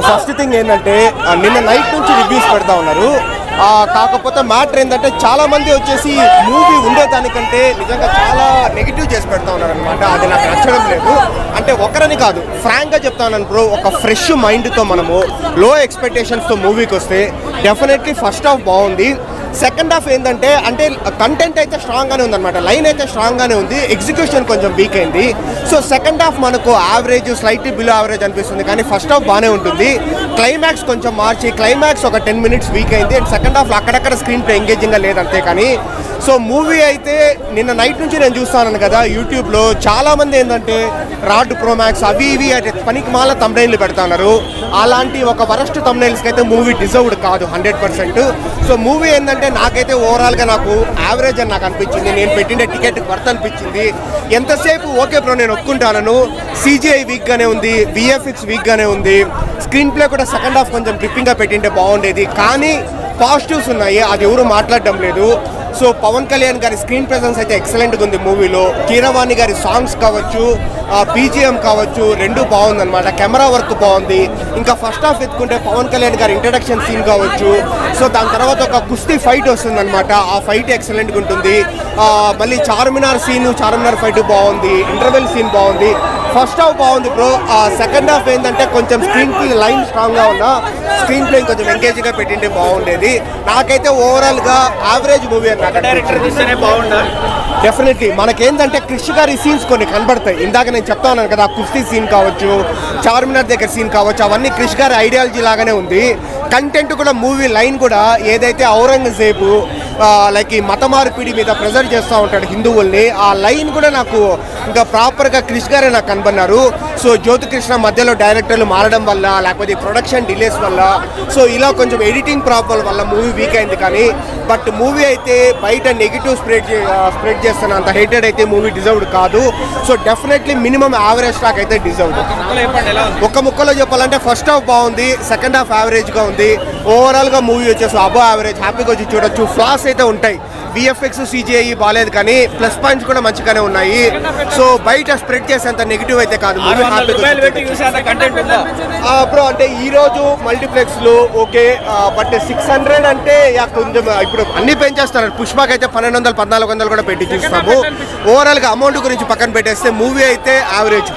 First thing ఏంటంటే నిన్న night నుంచి రివ్యూస్ పెడతా ఉన్నారు. కాకపోతే మ్యాటర్ ఏంటంటే చాలా మంది వచ్చేసి మూవీ ఉండేదానికంటే నిజంగా చాలా నెగిటివ్ చేసి పెడతా ఉన్నారు అనమాట. అది నాకు నచ్చడం లేదు. అంటే ఒకరని కాదు, ఫ్రాంక్గా చెప్తా ఉన్నాను బ్రో. ఒక ఫ్రెష్ మైండ్తో మనము లో ఎక్స్పెక్టేషన్స్తో మూవీకి వస్తే డెఫినెట్లీ ఫస్ట్ హాఫ్ బాగుంది. సెకండ్ హాఫ్ ఏంటంటే అంటే కంటెంట్ అయితే స్ట్రాంగ్గానే ఉందన్నమాట, లైన్ అయితే స్ట్రాంగ్గానే ఉంది, ఎగ్జిక్యూషన్ కొంచెం వీక్ అయింది. సో సెకండ్ హాఫ్ మనకు యావరేజ్, స్లైట్లీ బిలో యావరేజ్ అనిపిస్తుంది. కానీ ఫస్ట్ హాఫ్ బాగానే ఉంటుంది. క్లైమాక్స్ కొంచెం మార్చి క్లైమాక్స్ ఒక 10 minutes వీక్ అయింది. అండ్ సెకండ్ హాఫ్లో అక్కడక్కడ స్క్రీన్ ప్లే ఎంగేజింగ్గా లేదంతే. కానీ సో మూవీ అయితే నిన్న నైట్ నుంచి నేను చూస్తాను కదా యూట్యూబ్లో చాలామంది ఏంటంటే రాడ్ ప్రోమాక్స్ అవి ఇవి అంటే పనికి మాల తమ్నైల్లు పెడతా ఉన్నారు. అలాంటి ఒక వరస్ట్ తమ్నైల్స్కి అయితే మూవీ డిజర్వ్డ్ కాదు 100%. సో మూవీ ఏంటంటే నాకైతే ఓవరాల్గా నాకు యావరేజ్ అని నాకు అనిపించింది. నేను పెట్టిన టికెట్ వర్త్ అనిపించింది. ఎంతసేపు ఓకే బ్రో నేను ఒప్పుకుంటాను, CGI వీక్గానే ఉంది, VFX వీక్గానే ఉంది, స్క్రీన్ ప్లే కూడా సెకండ్ హాఫ్ కొంచెం డిప్పింగ్గా పెట్టింటే బాగుండేది. కానీ పాజిటివ్స్ ఉన్నాయి, అది ఎవరు మాట్లాడడం లేదు. సో పవన్ కళ్యాణ్ గారి స్క్రీన్ ప్రెజెన్స్ అయితే ఎక్సలెంట్గా ఉంది మూవీలో. కీరవాణి గారి సాంగ్స్ కావచ్చు, BGM కావచ్చు, రెండు బాగుందన్నమాట. కెమెరా వర్క్ బాగుంది. ఇంకా ఫస్ట్ హాఫ్ ఎత్తుకుంటే పవన్ కళ్యాణ్ గారి ఇంట్రడక్షన్ సీన్ కావచ్చు. సో దాని తర్వాత ఒక కుస్తీ ఫైట్ వస్తుందన్నమాట. ఆ ఫైట్ ఎక్సలెంట్గా ఉంటుంది. మళ్ళీ చార్మినార్ ఫైట్ బాగుంది. ఇంటర్వెల్ సీన్ బాగుంది. ఫస్ట్ హాఫ్ బాగుంది బ్రో. సెకండ్ హాఫ్ ఏంటంటే కొంచెం స్క్రీన్ ప్లే లైన్ స్ట్రాంగ్గా ఉన్నా స్క్రీన్ ప్లే కొంచెం ఎంగేజింగ్గా పెట్టింటే బాగుండేది. నాకైతే ఓవరాల్గా యావరేజ్ మూవీ అని డెఫినెట్లీ. మనకేంటంటే క్రిష్ గారి సీన్స్ కొన్ని కనబడతాయి. ఇందాక నేను చెప్తా ఉన్నాను కదా, కుస్తీ సీన్ కావచ్చు, చార్మినార్ దగ్గర సీన్ కావచ్చు, అవన్నీ క్రిష్ గారి ఐడియాలజీ లాగానే ఉంది. కంటెంట్ కూడా మూవీ లైన్ కూడా ఏదైతే ఔరంగజేబు లైక్ ఈ మత మార్పిడి మీద ప్రెజర్ చేస్తూ ఉంటాడు హిందువుల్ని, ఆ లైన్ కూడా నాకు ఇంకా ప్రాపర్గా క్రిష్ గారే నాకు కనబడినారు. సో జ్యోతికృష్ణ మధ్యలో డైరెక్టర్లు మారడం వల్ల లేకపోతే ప్రొడక్షన్ డిలేస్ వల్ల సో ఇలా కొంచెం ఎడిటింగ్ ప్రాబ్లం వల్ల మూవీ వీక్ అయింది. కానీ బట్ మూవీ అయితే బయట నెగిటివ్ స్ప్రెడ్ చేస్తున్న అంత హేటెడ్ అయితే మూవీ డిజర్వ్డ్ కాదు. So definitely minimum average stock అయితే డిజర్వ్డ్. ఒక ముక్కలో చెప్పాలంటే ఫస్ట్ హాఫ్ బాగుంది, సెకండ్ హాఫ్ యావరేజ్గా ఉంది. ఓవరాల్గా మూవీ వచ్చేసి అబో యావరేజ్, హ్యాపీగా వచ్చి చూడొచ్చు. ఫ్లాస్ అయితే ఉంటాయి, VFX CGI బాగాలేదు, కానీ ప్లస్ పాయింట్స్ కూడా మంచిగానే ఉన్నాయి. సో బయట స్ప్రెడ్ చేసేంత నెగిటివ్ అయితే కాదు మూవీ. బ్రో అంటే ఈరోజు మల్టీప్లెక్స్లు ఓకే, బట్ 600 అంటే కొంచెం ఇప్పుడు అన్ని పెంచేస్తున్నారు. పుష్పకి అయితే 1200, 1400 కూడా పెట్టి చూస్తాము. ఓవరాల్గా అమౌంట్ గురించి పక్కన పెట్టేస్తే మూవీ అయితే యావరేజ్.